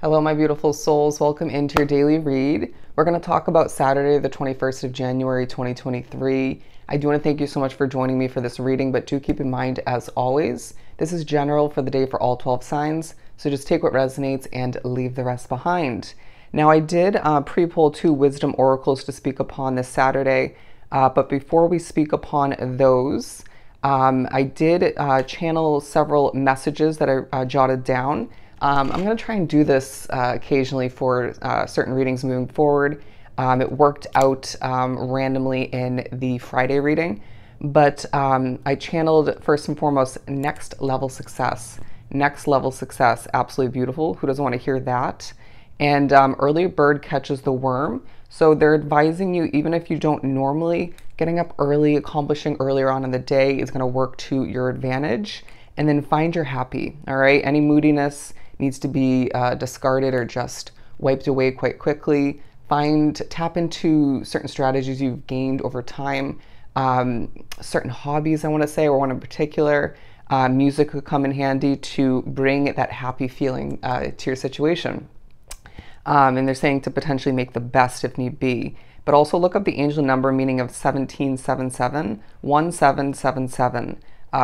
Hello, my beautiful souls. Welcome into your daily read. We're going to talk about Saturday, the 21st of January, 2023. I do want to thank you so much for joining me for this reading, but do keep in mind, as always, this is general for the day for all 12 signs. So just take what resonates and leave the rest behind. Now, I did pre-pull 2 wisdom oracles to speak upon this Saturday, but before we speak upon those, I did channel several messages that I jotted down. I'm going to try and do this occasionally for certain readings moving forward. It worked out randomly in the Friday reading, but I channeled first and foremost next level success. Next level success, absolutely beautiful. Who doesn't want to hear that? And early bird catches the worm. So they're advising you, even if you don't normally, getting up early, accomplishing earlier on in the day is going to work to your advantage. And then find your happy, all right? Any moodiness needs to be discarded or just wiped away quite quickly. Tap into certain strategies you've gained over time, certain hobbies, I want to say, or one in particular. Music could come in handy to bring that happy feeling to your situation. And they're saying to potentially make the best if need be. But also look up the angel number meaning of 1777, 1777.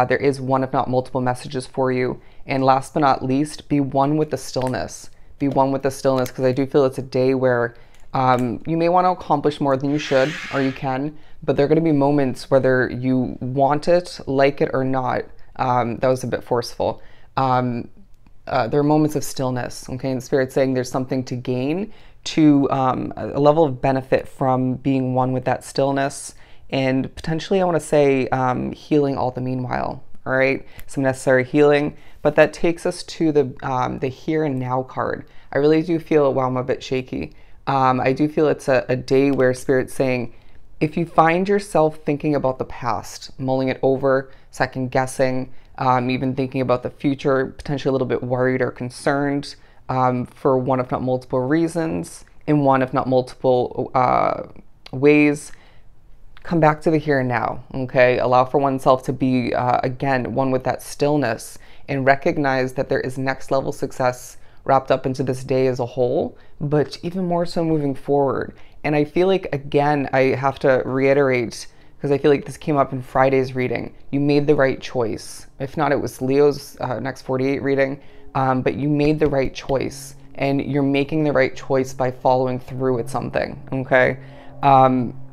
There is one, if not multiple, messages for you. And last but not least, be one with the stillness. Be one with the stillness, because I do feel it's a day where you may want to accomplish more than you should, or you can, but there are going to be moments, whether you want it, like it, or not. That was a bit forceful. There are moments of stillness, okay? And Spirit's saying there's something to gain, to a level of benefit from being one with that stillness. And potentially, I want to say, healing all the meanwhile, all right? Some necessary healing, but that takes us to the here and now card. I really do feel, wow, I'm a bit shaky. I do feel it's a day where Spirit's saying, if you find yourself thinking about the past, mulling it over, second guessing, even thinking about the future, potentially a little bit worried or concerned for one, if not multiple reasons, in one, if not multiple ways, come back to the here and now, okay? Allow for oneself to be, again, one with that stillness, and recognize that there is next level success wrapped up into this day as a whole, but even more so moving forward. And I feel like, again, I have to reiterate, because I feel like this came up in Friday's reading, you made the right choice. If not, it was Leo's next 48 reading, but you made the right choice, and you're making the right choice by following through with something, okay?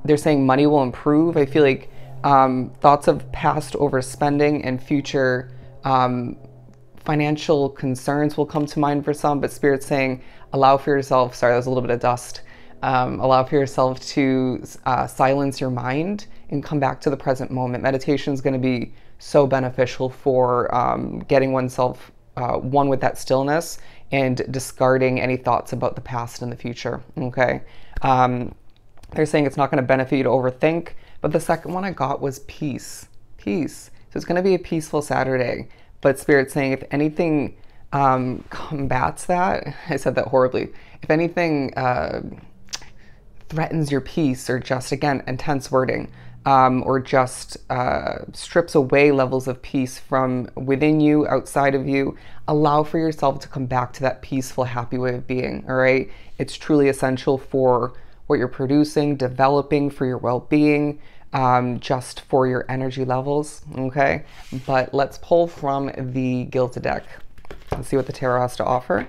They're saying money will improve. I feel like thoughts of past overspending and future financial concerns will come to mind for some, but Spirit's saying allow for yourself, sorry, that was a little bit of dust, allow for yourself to silence your mind and come back to the present moment. Meditation is going to be so beneficial for getting oneself one with that stillness and discarding any thoughts about the past and the future, okay? They're saying it's not going to benefit you to overthink, but the second one I got was peace. Peace. So it's going to be a peaceful Saturday, but Spirit's saying if anything combats that, I said that horribly, if anything threatens your peace, or just, again, intense wording, or just strips away levels of peace from within you, outside of you, allow for yourself to come back to that peaceful, happy way of being, all right? It's truly essential for what you're producing, developing, for your well-being, just for your energy levels, okay? But let's pull from the Gilded deck and see what the tarot has to offer.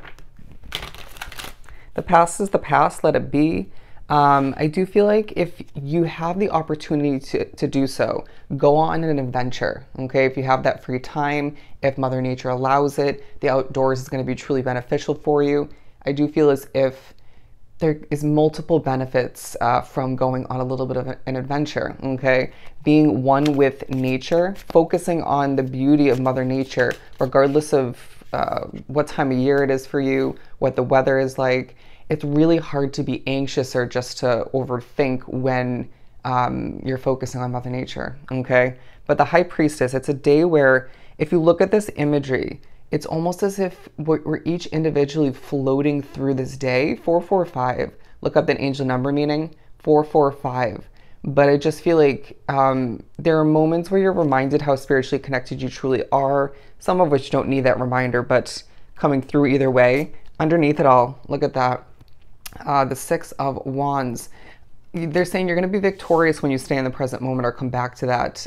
The past is the past, let it be. I do feel like if you have the opportunity to do so, go on an adventure, okay? If you have that free time, if Mother Nature allows it, the outdoors is going to be truly beneficial for you. I do feel as if there is multiple benefits from going on a little bit of an adventure, okay? Being one with nature, focusing on the beauty of Mother Nature, regardless of what time of year it is for you, what the weather is like. It's really hard to be anxious or just to overthink when you're focusing on Mother Nature, okay? But the High Priestess, it's a day where if you look at this imagery, it's almost as if we're each individually floating through this day. 445, look up that angel number meaning, 445. But I just feel like there are moments where you're reminded how spiritually connected you truly are, some of which don't need that reminder, but coming through either way. underneath it all, look at that. The Six of Wands. They're saying you're going to be victorious when you stay in the present moment or come back to that,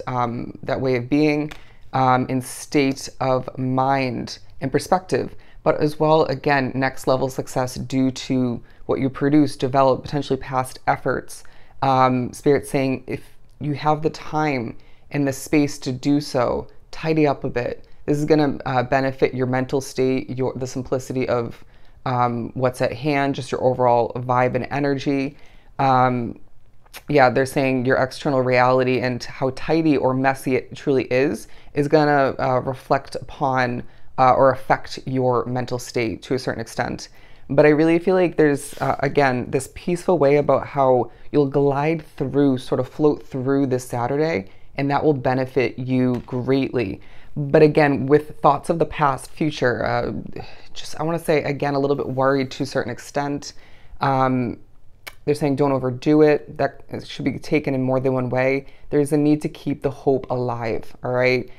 that way of being, in state of mind and perspective. But as well, again, next level success due to what you produce, develop, potentially past efforts. Spirit saying if you have the time and the space to do so, tidy up a bit. This is going to benefit your mental state, the simplicity of what's at hand, just your overall vibe and energy. Yeah, they're saying your external reality and how tidy or messy it truly is going to reflect upon or affect your mental state to a certain extent. But I really feel like there's, again, this peaceful way about how you'll glide through, sort of float through this Saturday, and that will benefit you greatly. But again, with thoughts of the past, future, I want to say, again, a little bit worried to a certain extent. They're saying don't overdo it. That should be taken in more than one way. There's a need to keep the hope alive, all right?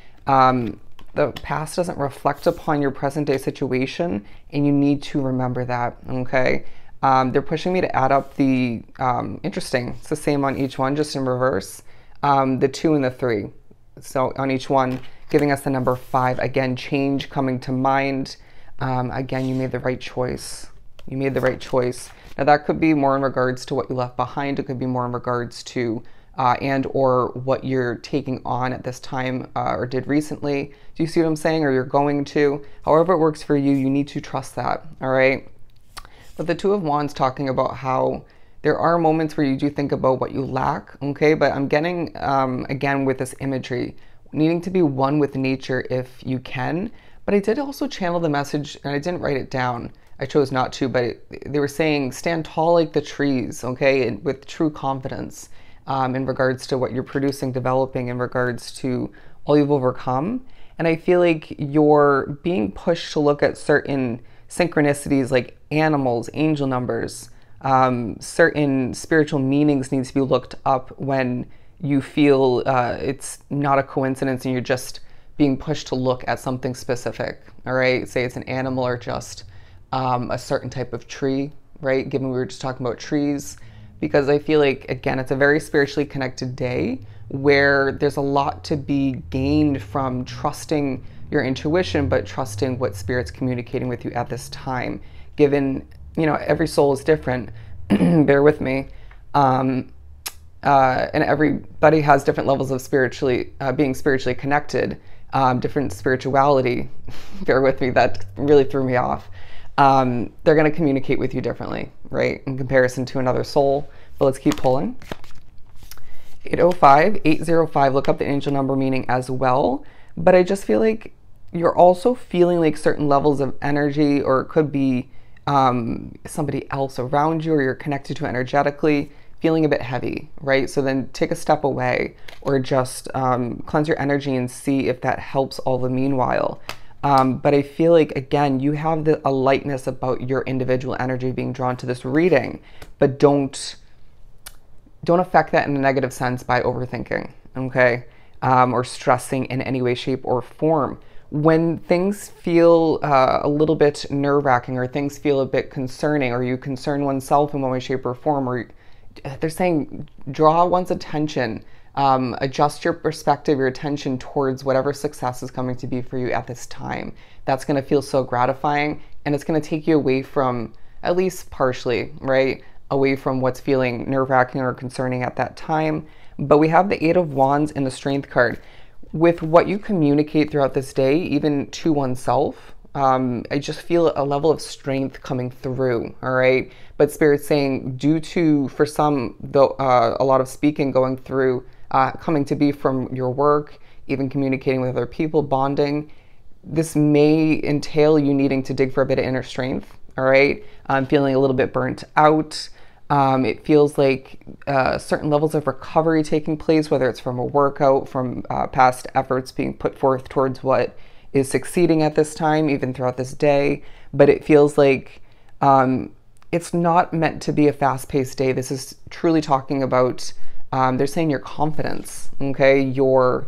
The past doesn't reflect upon your present day situation, and you need to remember that, okay? They're pushing me to add up the, interesting, it's the same on each one, just in reverse, the 2 and the 3. So on each one, giving us the number 5. Again, change coming to mind. Again, you made the right choice. You made the right choice. Now that could be more in regards to what you left behind. It could be more in regards to and or what you're taking on at this time or did recently. Do you see what I'm saying? Or you're going to. However it works for you, you need to trust that, all right? But the 2 of Wands talking about how there are moments where you do think about what you lack, okay? But I'm getting, again, with this imagery, needing to be one with nature if you can. But I did also channel the message, and I didn't write it down. I chose not to, but they were saying stand tall like the trees, okay? And with true confidence in regards to what you're producing, developing, in regards to all you've overcome. And I feel like you're being pushed to look at certain synchronicities like animals, angel numbers, certain spiritual meanings needs to be looked up when you feel it's not a coincidence and you're just being pushed to look at something specific, all right? Say it's an animal or just a certain type of tree, right? Given we were just talking about trees, because I feel like, again, it's a very spiritually connected day where there's a lot to be gained from trusting your intuition, but trusting what Spirit's communicating with you at this time. Given, you know, every soul is different, bear with me, and everybody has different levels of spiritually, being spiritually connected, different spirituality, bear with me, that really threw me off. They're going to communicate with you differently, right, in comparison to another soul. But let's keep pulling. 805, 805, look up the angel number meaning as well. But I just feel like you're also feeling like certain levels of energy, or it could be somebody else around you, or you're connected to energetically, feeling a bit heavy, right? So then take a step away, or just cleanse your energy and see if that helps all the meanwhile. But I feel like, again, you have a lightness about your individual energy being drawn to this reading, but don't affect that in a negative sense by overthinking, okay? Or stressing in any way, shape, or form. When things feel a little bit nerve-wracking, or things feel a bit concerning, or you concern oneself in one way, shape, or form, or they're saying draw one's attention, adjust your perspective, your attention towards whatever success is coming to be for you at this time. That's going to feel so gratifying, and it's going to take you away from, at least partially, right, away from what's feeling nerve-wracking or concerning at that time. But we have the 8 of Wands and the Strength card. With what you communicate throughout this day, even to oneself, I just feel a level of strength coming through, all right? But Spirit's saying, due to, for some, though, a lot of speaking going through, coming to be from your work, even communicating with other people, bonding, this may entail you needing to dig for a bit of inner strength, all right? I'm feeling a little bit burnt out. It feels like certain levels of recovery taking place, whether it's from a workout, from past efforts being put forth towards what is succeeding at this time, even throughout this day. But it feels like it's not meant to be a fast-paced day. This is truly talking about, they're saying your confidence, okay? Your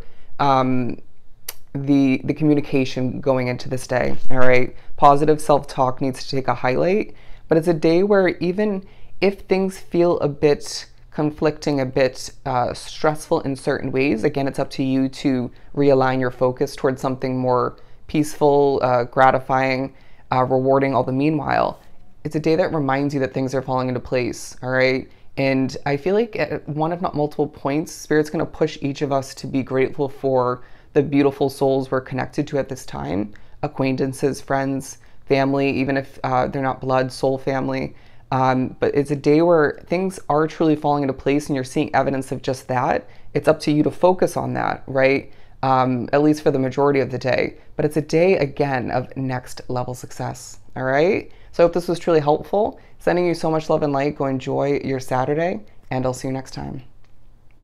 the communication going into this day. All right, positive self-talk needs to take a highlight, but it's a day where even if things feel a bit conflicting, a bit stressful in certain ways, again, it's up to you to realign your focus towards something more peaceful, gratifying, rewarding. All the meanwhile, it's a day that reminds you that things are falling into place. All right. And I feel like at one, if not multiple points, Spirit's going to push each of us to be grateful for the beautiful souls we're connected to at this time, acquaintances, friends, family, even if they're not blood, soul family. But it's a day where things are truly falling into place and you're seeing evidence of just that. It's up to you to focus on that, right? At least for the majority of the day. But it's a day, again, of next level success, all right? So I hope this was truly helpful. Sending you so much love and light. Go enjoy your Saturday, and I'll see you next time.